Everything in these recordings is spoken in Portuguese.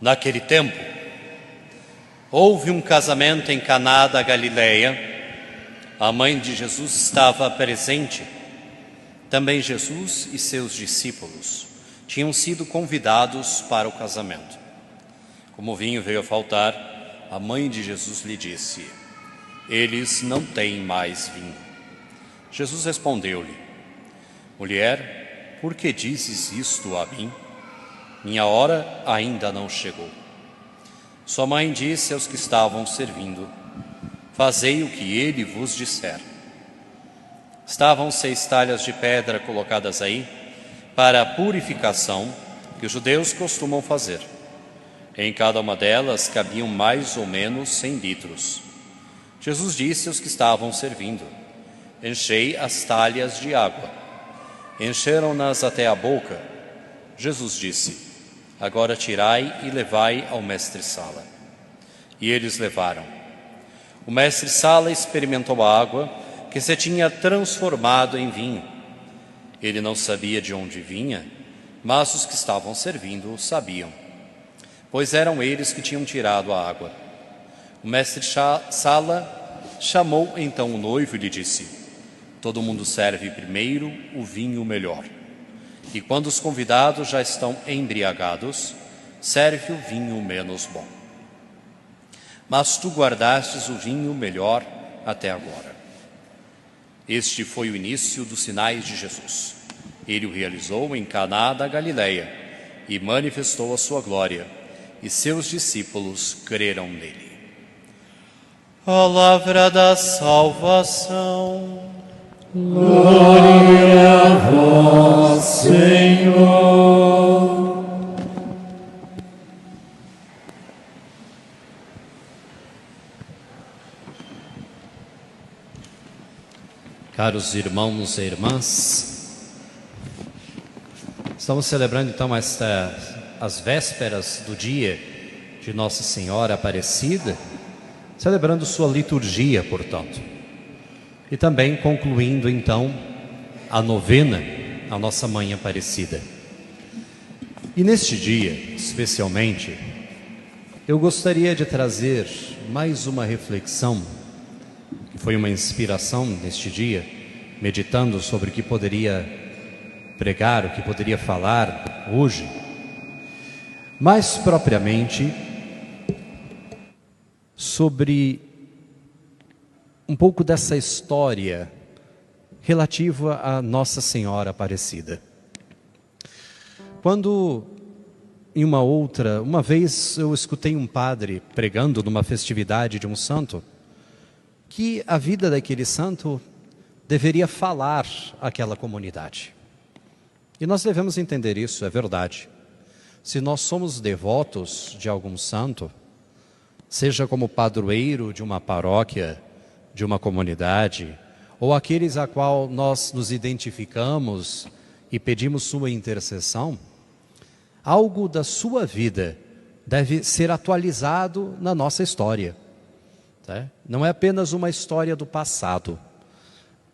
Naquele tempo, houve um casamento em Caná da Galileia. A mãe de Jesus estava presente. Também Jesus e seus discípulos tinham sido convidados para o casamento. Como o vinho veio a faltar, a mãe de Jesus lhe disse: eles não têm mais vinho. Jesus respondeu-lhe: mulher, por que dizes isto a mim? Minha hora ainda não chegou. Sua mãe disse aos que estavam servindo: fazei o que ele vos disser. Estavam 6 talhas de pedra colocadas aí para a purificação que os judeus costumam fazer. Em cada uma delas cabiam mais ou menos 100 litros. Jesus disse aos que estavam servindo: enchei as talhas de água. Encheram-nas até a boca. Jesus disse: agora tirai e levai ao mestre-sala. E eles levaram. O mestre-sala experimentou a água que se tinha transformado em vinho. Ele não sabia de onde vinha, mas os que estavam servindo o sabiam, pois eram eles que tinham tirado a água. O mestre-sala chamou então o noivo e lhe disse: todo mundo serve primeiro o vinho melhor. E quando os convidados já estão embriagados, serve o vinho menos bom. Mas tu guardastes o vinho melhor até agora. Este foi o início dos sinais de Jesus. Ele o realizou em Caná da Galileia e manifestou a sua glória, e seus discípulos creram nele. Palavra da salvação. Glória a vós, Senhor. Caros irmãos e irmãs, estamos celebrando então as vésperas do dia de Nossa Senhora Aparecida, celebrando sua liturgia, portanto, e também concluindo então a novena à Nossa Mãe Aparecida. E neste dia, especialmente, eu gostaria de trazer mais uma reflexão, que foi uma inspiração neste dia, meditando sobre o que poderia pregar, o que poderia falar hoje, mais propriamente sobre um pouco dessa história relativa a Nossa Senhora Aparecida. Quando uma vez eu escutei um padre pregando numa festividade de um santo, que a vida daquele santo deveria falar àquela comunidade. E nós devemos entender isso, é verdade. Se nós somos devotos de algum santo, seja como padroeiro de uma paróquia, de uma comunidade, ou aqueles a qual nós nos identificamos e pedimos sua intercessão, algo da sua vida deve ser atualizado na nossa história. Não é apenas uma história do passado,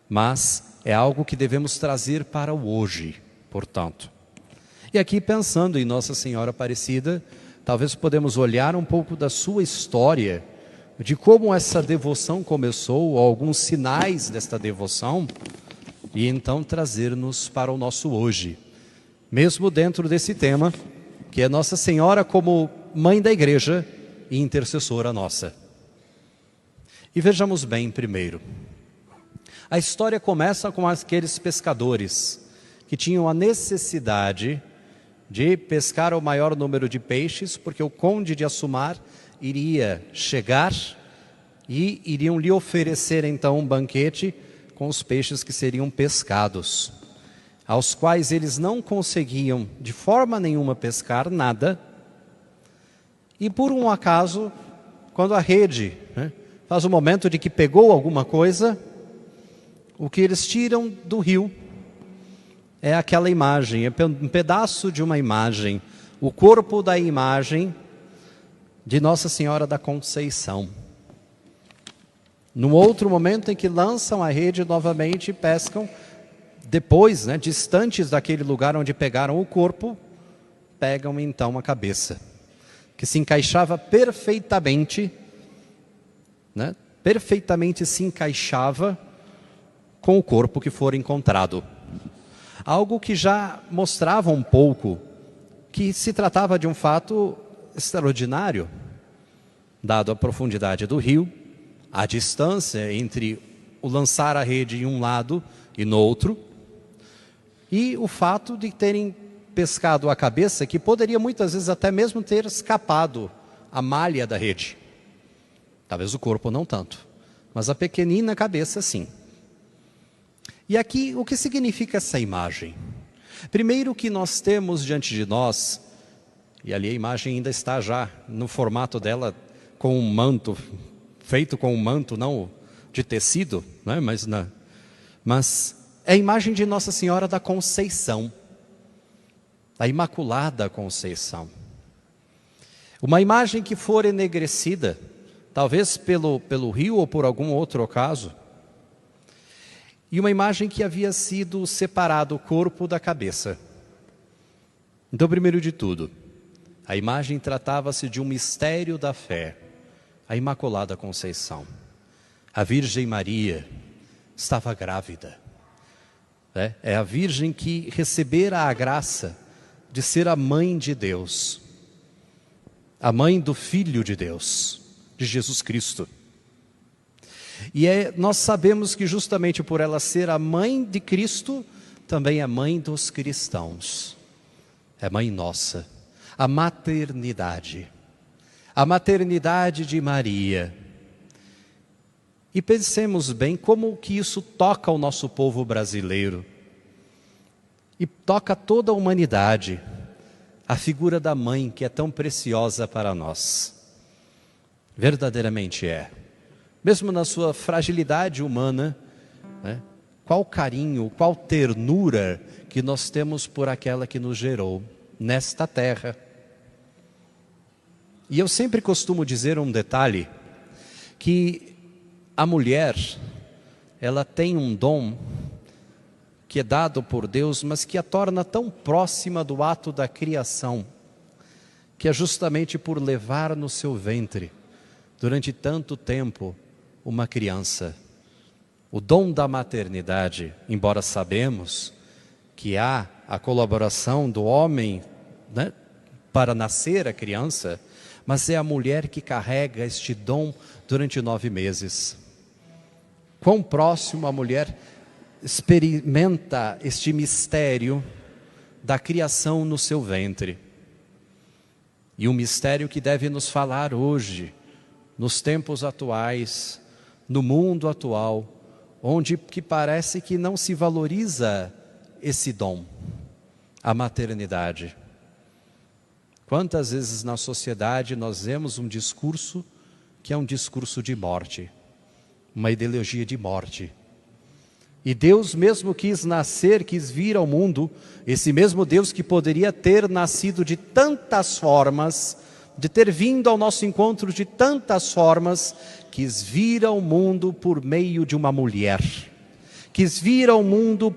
mas é algo que devemos trazer para o hoje, portanto. E aqui, pensando em Nossa Senhora Aparecida, talvez podemos olhar um pouco da sua história, de como essa devoção começou, alguns sinais desta devoção, e então trazer-nos para o nosso hoje, mesmo dentro desse tema, que é Nossa Senhora como Mãe da Igreja e intercessora nossa. E vejamos bem primeiro. A história começa com aqueles pescadores que tinham a necessidade de pescar o maior número de peixes, porque o conde de Assumar iria chegar e iriam lhe oferecer então um banquete com os peixes que seriam pescados, aos quais eles não conseguiam de forma nenhuma pescar nada. E por um acaso, quando a rede faz o momento de que pegou alguma coisa, o que eles tiram do rio é aquela imagem, é um pedaço de uma imagem, o corpo da imagem de Nossa Senhora da Conceição. No outro momento em que lançam a rede novamente, pescam, depois, distantes daquele lugar onde pegaram o corpo, pegam então a cabeça. que se encaixava perfeitamente, né? Perfeitamente se encaixava com o corpo que for encontrado. Algo que já mostrava um pouco que se tratava de um fato extraordinário, dado a profundidade do rio, a distância entre o lançar a rede em um lado e no outro, e o fato de terem pescado a cabeça, que poderia muitas vezes até mesmo ter escapado a malha da rede. Talvez o corpo não tanto, mas a pequenina cabeça sim. E aqui, o que significa essa imagem? Primeiro que nós temos diante de nós, e ali a imagem ainda está já no formato dela com um manto, feito com um manto não de tecido, né? mas é a imagem de Nossa Senhora da Conceição, a Imaculada Conceição. Uma imagem que for enegrecida, talvez pelo rio ou por algum outro ocaso, e uma imagem que havia sido separado o corpo da cabeça. Então, primeiro de tudo, a imagem tratava-se de um mistério da fé, a Imaculada Conceição. A Virgem Maria estava grávida. É a Virgem que recebera a graça de ser a mãe de Deus, a mãe do Filho de Deus, de Jesus Cristo. E nós sabemos que justamente por ela ser a mãe de Cristo, também é mãe dos cristãos. É mãe nossa. A maternidade de Maria. E pensemos bem como que isso toca o nosso povo brasileiro. E toca toda a humanidade. A figura da mãe que é tão preciosa para nós. Verdadeiramente é. Mesmo na sua fragilidade humana, né? Qual carinho, qual ternura que nós temos por aquela que nos gerou nesta terra. E eu sempre costumo dizer um detalhe, que a mulher, ela tem um dom que é dado por Deus, mas que a torna tão próxima do ato da criação, que é justamente por levar no seu ventre, durante tanto tempo, uma criança. O dom da maternidade, embora sabemos que há a colaboração do homem, né, para nascer a criança, mas é a mulher que carrega este dom durante 9 meses. Quão próximo a mulher experimenta este mistério da criação no seu ventre. E um mistério que deve nos falar hoje, nos tempos atuais, no mundo atual, onde que parece que não se valoriza esse dom, a maternidade. Quantas vezes na sociedade nós vemos um discurso que é um discurso de morte, uma ideologia de morte. E Deus mesmo quis nascer, quis vir ao mundo, esse mesmo Deus que poderia ter nascido de tantas formas, de ter vindo ao nosso encontro de tantas formas, quis vir ao mundo por meio de uma mulher, quis vir ao mundo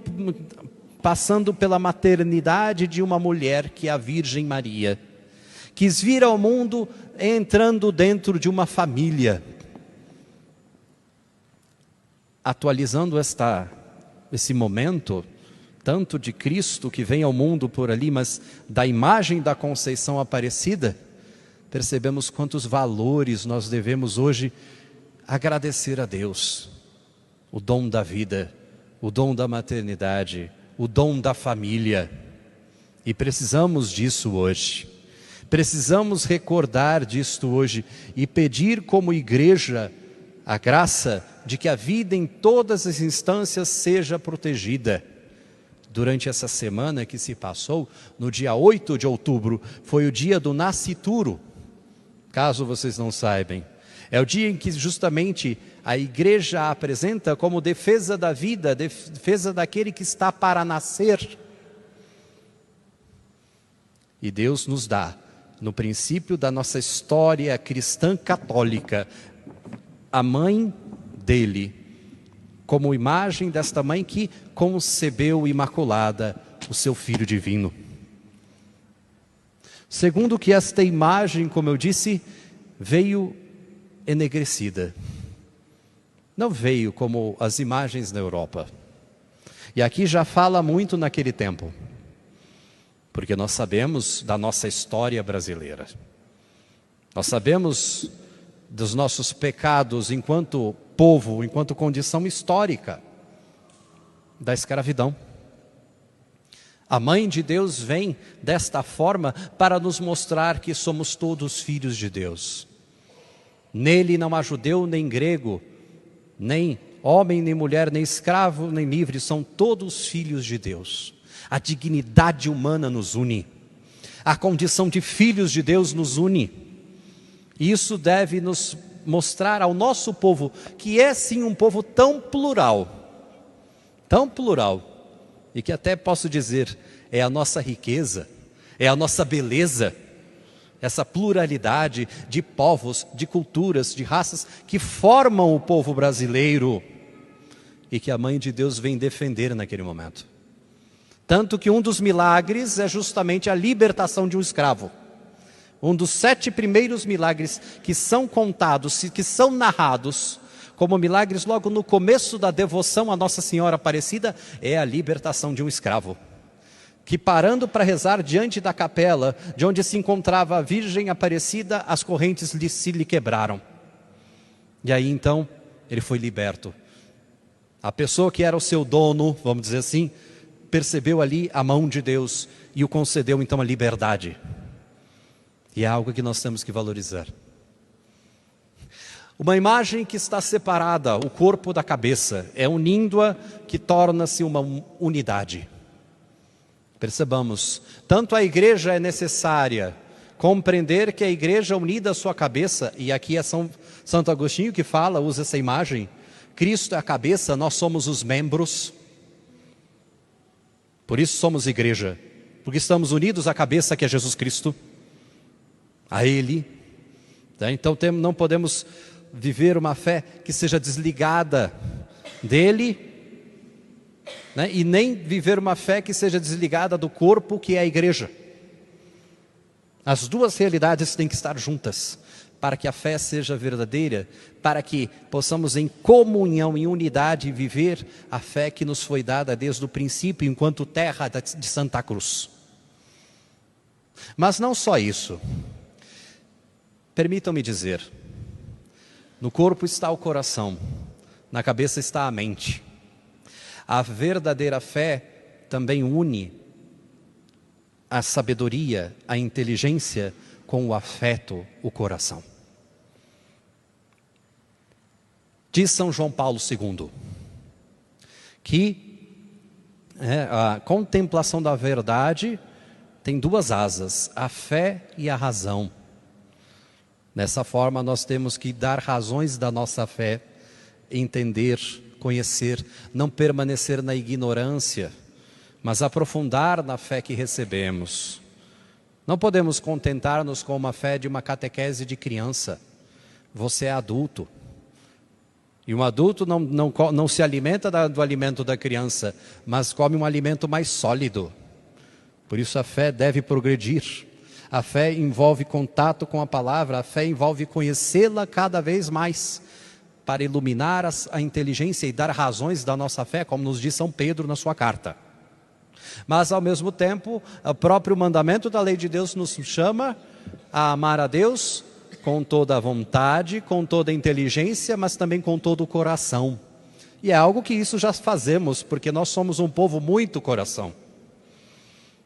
passando pela maternidade de uma mulher que é a Virgem Maria, quis vir ao mundo entrando dentro de uma família, atualizando esse momento, tanto de Cristo que vem ao mundo por ali, mas da imagem da Conceição Aparecida, percebemos quantos valores nós devemos hoje agradecer a Deus. O dom da vida, o dom da maternidade, o dom da família. E precisamos disso hoje. Precisamos recordar disto hoje e pedir como igreja a graça de que a vida em todas as instâncias seja protegida. Durante essa semana que se passou, no dia 8 de outubro, foi o dia do nascituro. Caso vocês não saibam, é o dia em que justamente a igreja apresenta como defesa da vida, defesa daquele que está para nascer. E Deus nos dá, no princípio da nossa história cristã católica, a mãe dele, como imagem desta mãe que concebeu imaculada o seu Filho divino. Segundo que esta imagem, como eu disse, veio enegrecida. Não veio como as imagens na Europa. E aqui já fala muito naquele tempo, porque nós sabemos da nossa história brasileira. Nós sabemos dos nossos pecados enquanto povo, enquanto condição histórica da escravidão. A Mãe de Deus vem desta forma para nos mostrar que somos todos filhos de Deus. Nele não há judeu nem grego, nem homem, nem mulher, nem escravo, nem livre, são todos filhos de Deus. A dignidade humana nos une. A condição de filhos de Deus nos une. E isso deve nos mostrar ao nosso povo que é sim um povo tão plural, e que até posso dizer, é a nossa riqueza, é a nossa beleza, essa pluralidade de povos, de culturas, de raças que formam o povo brasileiro e que a Mãe de Deus vem defender naquele momento. Tanto que um dos milagres é justamente a libertação de um escravo. Um dos 7 primeiros milagres que são contados, que são narrados como milagres logo no começo da devoção a Nossa Senhora Aparecida, é a libertação de um escravo, que parando para rezar diante da capela, de onde se encontrava a Virgem Aparecida, as correntes se lhe quebraram. E aí então, ele foi liberto. A pessoa que era o seu dono, vamos dizer assim, percebeu ali a mão de Deus e o concedeu então a liberdade. E é algo que nós temos que valorizar. Uma imagem que está separada, o corpo da cabeça, é unindo-a que torna-se uma unidade. Percebamos, tanto a igreja é necessária compreender que a igreja unida à sua cabeça, e aqui é Santo Agostinho que fala, usa essa imagem, Cristo é a cabeça, nós somos os membros. Por isso somos igreja, porque estamos unidos à cabeça que é Jesus Cristo, a Ele. Então não podemos viver uma fé que seja desligada dEle, e nem viver uma fé que seja desligada do corpo que é a igreja. As duas realidades têm que estar juntas, para que a fé seja verdadeira, para que possamos em comunhão, em unidade, viver a fé que nos foi dada desde o princípio, enquanto terra de Santa Cruz. Mas não só isso. Permitam-me dizer, no corpo está o coração, na cabeça está a mente. A verdadeira fé também une a sabedoria, a inteligência com o afeto, o coração. Diz São João Paulo II que a contemplação da verdade tem 2 asas, a fé e a razão. Dessa forma nós temos que dar razões da nossa fé, entender, conhecer, não permanecer na ignorância, mas aprofundar na fé que recebemos. Não podemos contentar-nos com uma fé de uma catequese de criança. Você é adulto. E um adulto não se alimenta do alimento da criança, mas come um alimento mais sólido. Por isso a fé deve progredir. A fé envolve contato com a palavra, a fé envolve conhecê-la cada vez mais, para iluminar a inteligência e dar razões da nossa fé, como nos diz São Pedro na sua carta. Mas ao mesmo tempo, o próprio mandamento da lei de Deus nos chama a amar a Deus com toda a vontade, com toda a inteligência, mas também com todo o coração. E é algo que isso já fazemos, porque nós somos um povo muito coração.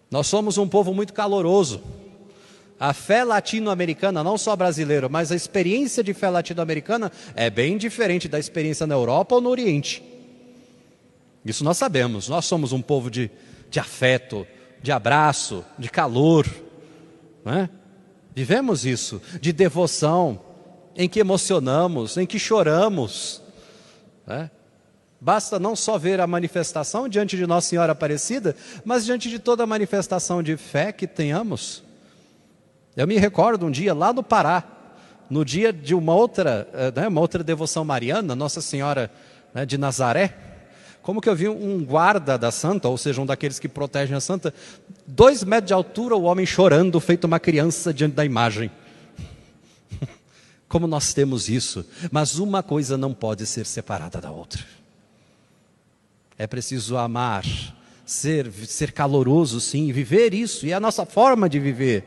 Nós somos um povo muito caloroso. A fé latino-americana, não só brasileira, mas a experiência de fé latino-americana é bem diferente da experiência na Europa ou no Oriente. Isso nós sabemos, nós somos um povo de afeto, de abraço, de calor, não é? Vivemos isso, de devoção, em que emocionamos, em que choramos, né? Basta não só ver a manifestação diante de Nossa Senhora Aparecida, mas diante de toda a manifestação de fé que tenhamos. Eu me recordo um dia lá no Pará, no dia de uma outra devoção mariana, Nossa Senhora de Nazaré, Como que eu vi um guarda da santa, ou seja, um daqueles que protegem a santa, 2 metros de altura, o homem chorando, feito uma criança diante da imagem. Como nós temos isso, mas uma coisa não pode ser separada da outra. É preciso amar, ser caloroso, sim, viver isso, e é a nossa forma de viver,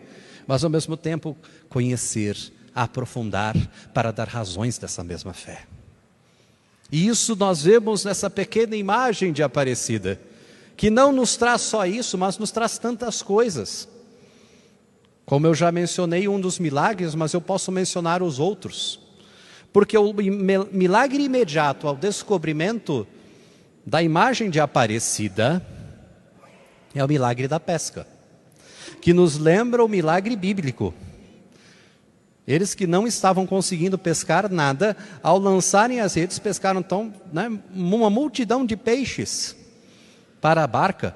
mas ao mesmo tempo conhecer, aprofundar, para dar razões dessa mesma fé. E isso nós vemos nessa pequena imagem de Aparecida, que não nos traz só isso, mas nos traz tantas coisas. Como eu já mencionei um dos milagres, mas eu posso mencionar os outros. Porque o milagre imediato ao descobrimento da imagem de Aparecida é o milagre da pesca, que nos lembra o milagre bíblico. Eles que não estavam conseguindo pescar nada, ao lançarem as redes, pescaram então, uma multidão de peixes para a barca.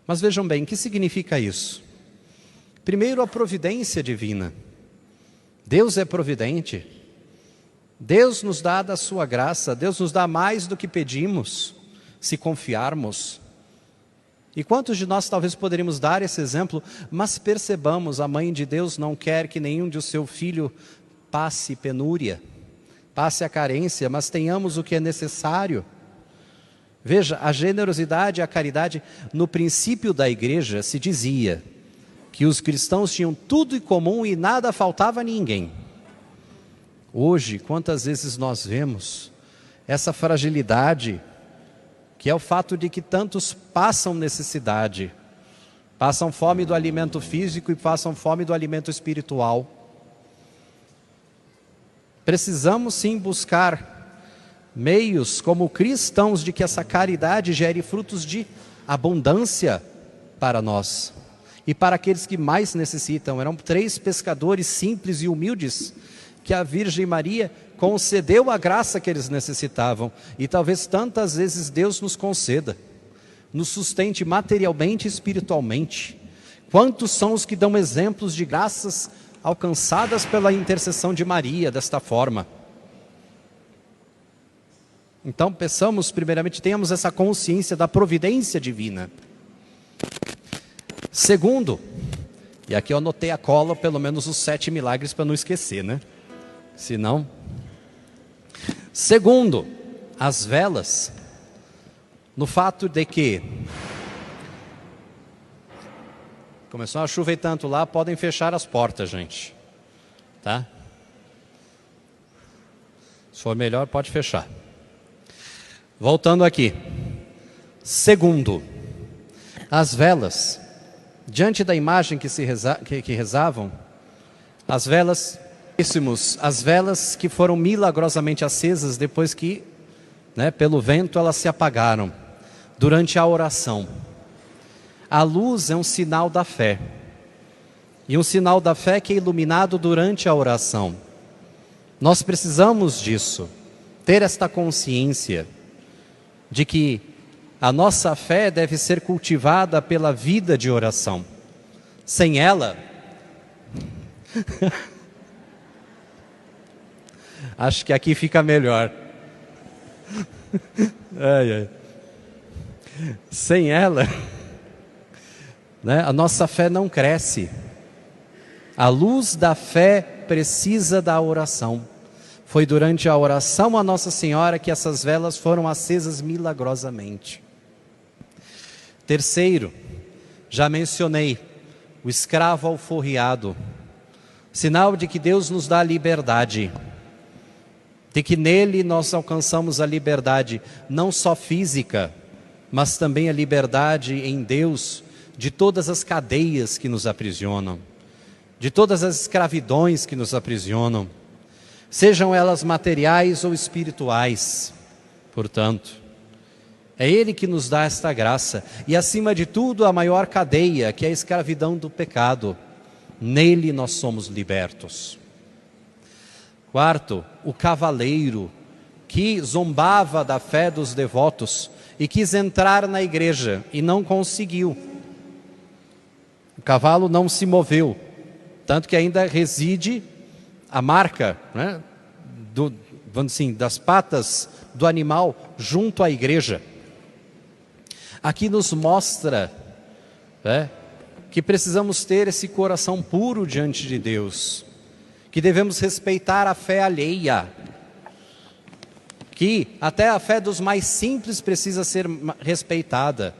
Mas vejam bem, o que significa isso? Primeiro, a providência divina. Deus é providente. Deus nos dá da sua graça, Deus nos dá mais do que pedimos, se confiarmos. E quantos de nós talvez poderíamos dar esse exemplo, mas percebamos, a mãe de Deus não quer que nenhum de seu filho passe penúria, passe a carência, mas tenhamos o que é necessário. Veja, a generosidade e a caridade, no princípio da igreja se dizia que os cristãos tinham tudo em comum e nada faltava a ninguém. Hoje, quantas vezes nós vemos essa fragilidade, que é o fato de que tantos passam necessidade, passam fome do alimento físico e passam fome do alimento espiritual. Precisamos sim buscar meios como cristãos de que essa caridade gere frutos de abundância para nós e para aqueles que mais necessitam. Eram 3 pescadores simples e humildes que a Virgem Maria concedeu a graça que eles necessitavam, e talvez tantas vezes Deus nos conceda, nos sustente materialmente e espiritualmente. Quantos são os que dão exemplos de graças alcançadas pela intercessão de Maria desta forma? Então peçamos primeiramente, tenhamos essa consciência da providência divina. Segundo, e aqui eu anotei a cola, pelo menos os 7 milagres para não esquecer, né? Senão... Segundo, as velas, no fato de que começou a chover tanto lá, podem fechar as portas, gente, tá? Se for melhor, pode fechar. Voltando aqui. Segundo, as velas, diante da imagem que rezavam, as velas que foram milagrosamente acesas depois que, pelo vento, elas se apagaram durante a oração. A luz é um sinal da fé, e um sinal da fé que é iluminado durante a oração. Nós precisamos disso, ter esta consciência de que a nossa fé deve ser cultivada pela vida de oração. Sem ela... Acho que aqui fica melhor. Sem ela, a nossa fé não cresce. A luz da fé precisa da oração. Foi durante a oração a Nossa Senhora que essas velas foram acesas milagrosamente. Terceiro, já mencionei, o escravo alforriado, sinal de que Deus nos dá liberdade, de que nele nós alcançamos a liberdade, não só física, mas também a liberdade em Deus, de todas as cadeias que nos aprisionam, de todas as escravidões que nos aprisionam, sejam elas materiais ou espirituais. Portanto, é Ele que nos dá esta graça, e acima de tudo a maior cadeia, que é a escravidão do pecado, nele nós somos libertos. Quarto, o cavaleiro que zombava da fé dos devotos e quis entrar na igreja e não conseguiu. O cavalo não se moveu, tanto que ainda reside a marca vamos dizer assim, das patas do animal junto à igreja. Aqui nos mostra, que precisamos ter esse coração puro diante de Deus, que devemos respeitar a fé alheia, que até a fé dos mais simples precisa ser respeitada.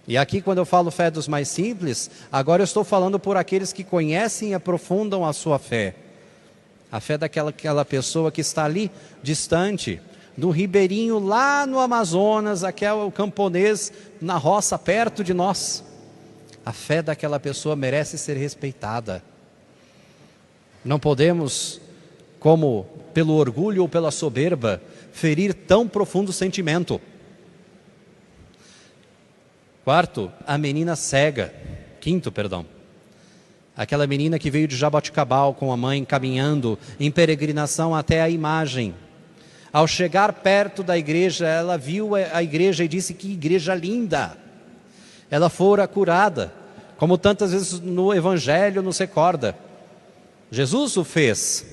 E aqui, quando eu falo fé dos mais simples, agora eu estou falando por aqueles que conhecem e aprofundam a sua fé. A fé daquela pessoa que está ali, distante, no ribeirinho lá no Amazonas, aquele camponês na roça perto de nós. A fé daquela pessoa merece ser respeitada. Não podemos, como pelo orgulho ou pela soberba, ferir tão profundo sentimento. Quinto, aquela menina que veio de Jaboticabal com a mãe caminhando em peregrinação até a imagem. Ao chegar perto da igreja, ela viu a igreja e disse: que igreja linda! Ela fora curada, como tantas vezes no Evangelho nos recorda. Jesus o fez,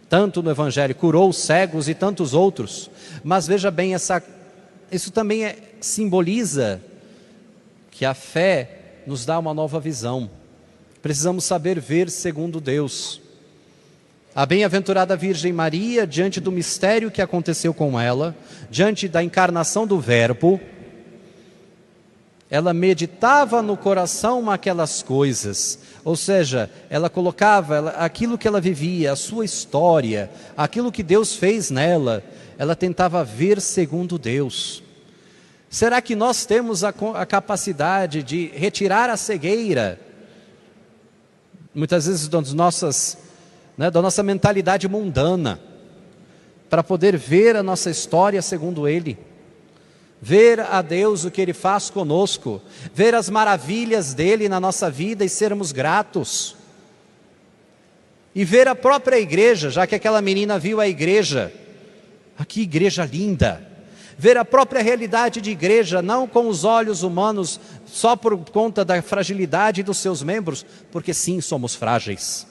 tanto no Evangelho, curou os cegos e tantos outros. Mas veja bem, isso também simboliza que a fé nos dá uma nova visão. Precisamos saber ver segundo Deus. A bem-aventurada Virgem Maria, diante do mistério que aconteceu com ela, diante da encarnação do Verbo, ela meditava no coração aquelas coisas, ou seja, ela colocava aquilo que ela vivia, a sua história, aquilo que Deus fez nela, ela tentava ver segundo Deus. Será que nós temos a capacidade de retirar a cegueira, muitas vezes da nossa mentalidade mundana, para poder ver a nossa história segundo Ele? Ver a Deus, o que Ele faz conosco, ver as maravilhas dEle na nossa vida e sermos gratos. E ver a própria igreja, já que aquela menina viu a igreja, que igreja linda. Ver a própria realidade de igreja, não com os olhos humanos, só por conta da fragilidade dos seus membros, porque sim, somos frágeis.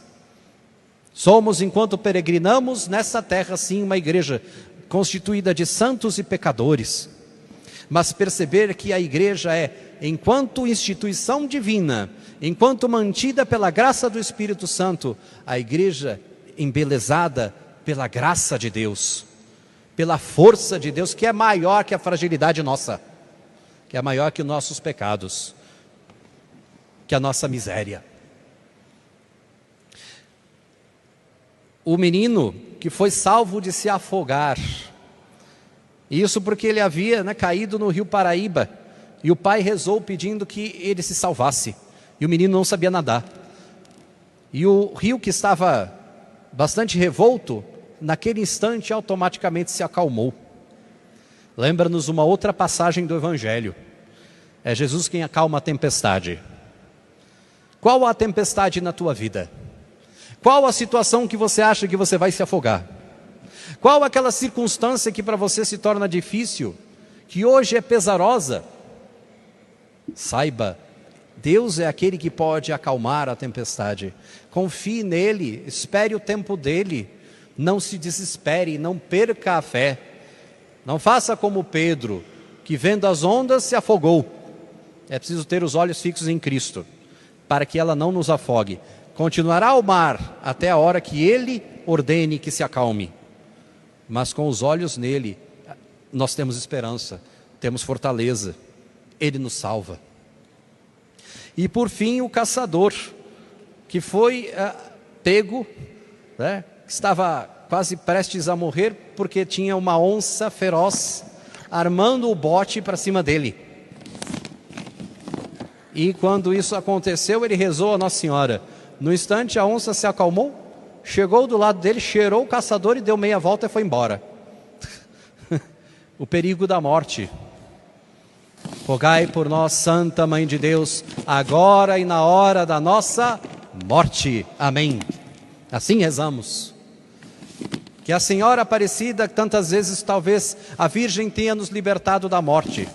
Somos, enquanto peregrinamos nessa terra, sim, uma igreja constituída de santos e pecadores. Mas perceber que a igreja enquanto instituição divina, enquanto mantida pela graça do Espírito Santo, a igreja embelezada pela graça de Deus, pela força de Deus, que é maior que a fragilidade nossa, que é maior que os nossos pecados, que a nossa miséria. O menino que foi salvo de se afogar, isso porque ele havia caído no rio Paraíba, e o pai rezou pedindo que ele se salvasse, e o menino não sabia nadar, e o rio, que estava bastante revolto, naquele instante automaticamente se acalmou. Lembra-nos uma outra passagem do Evangelho, é Jesus quem acalma a tempestade. Qual a tempestade na tua vida? Qual a situação que você acha que você vai se afogar? Qual aquela circunstância que para você se torna difícil, que hoje é pesarosa? Saiba, Deus é aquele que pode acalmar a tempestade. Confie nele, espere o tempo dele, não se desespere, não perca a fé. Não faça como Pedro, que vendo as ondas se afogou. É preciso ter os olhos fixos em Cristo, para que ela não nos afogue. Continuará o mar até a hora que Ele ordene que se acalme. Mas com os olhos nele, nós temos esperança, temos fortaleza. Ele nos salva. E por fim, o caçador, que foi pego, que estava quase prestes a morrer, porque tinha uma onça feroz armando o bote para cima dele. E quando isso aconteceu, ele rezou a Nossa Senhora. No instante, a onça se acalmou, chegou do lado dele, cheirou o caçador e deu meia volta e foi embora. O perigo da morte. Rogai por nós, Santa Mãe de Deus, agora e na hora da nossa morte. Amém. Assim rezamos. Que a Senhora Aparecida, tantas vezes talvez a Virgem tenha nos libertado da morte.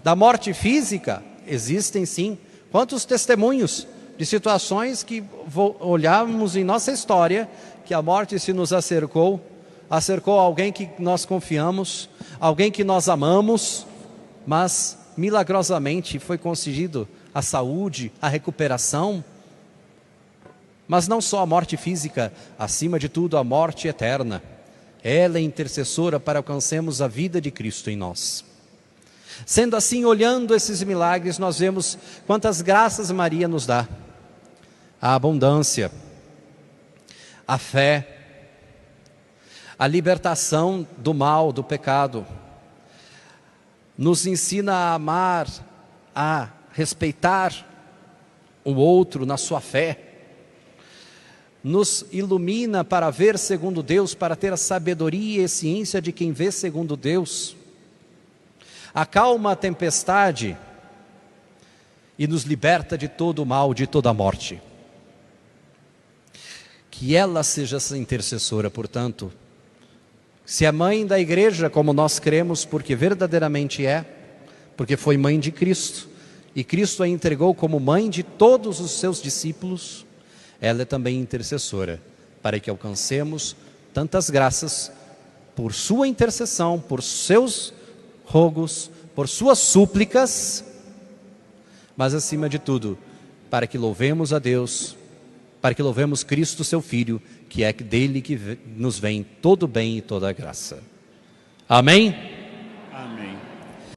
Da morte física, existem sim. Quantos testemunhos de situações que olhamos em nossa história, que a morte se nos acercou, a cercou alguém que nós confiamos, alguém que nós amamos, mas milagrosamente foi concedido a saúde, a recuperação, mas não só a morte física, acima de tudo a morte eterna. Ela é intercessora para alcançarmos a vida de Cristo em nós. Sendo assim, olhando esses milagres, nós vemos quantas graças Maria nos dá. A abundância, a fé, a libertação do mal, do pecado. Nos ensina a amar, a respeitar o outro na sua fé. Nos ilumina para ver segundo Deus, para ter a sabedoria e a ciência de quem vê segundo Deus. Acalma a tempestade e nos liberta de todo o mal, de toda a morte. Que ela seja essa intercessora, portanto, se é mãe da igreja, como nós cremos, porque verdadeiramente é, porque foi mãe de Cristo, e Cristo a entregou como mãe de todos os seus discípulos, ela é também intercessora, para que alcancemos tantas graças por sua intercessão, por seus rogos, por suas súplicas, mas acima de tudo, para que louvemos a Deus, para que louvemos Cristo, seu Filho, que é dele que nos vem todo bem e toda a graça. Amém?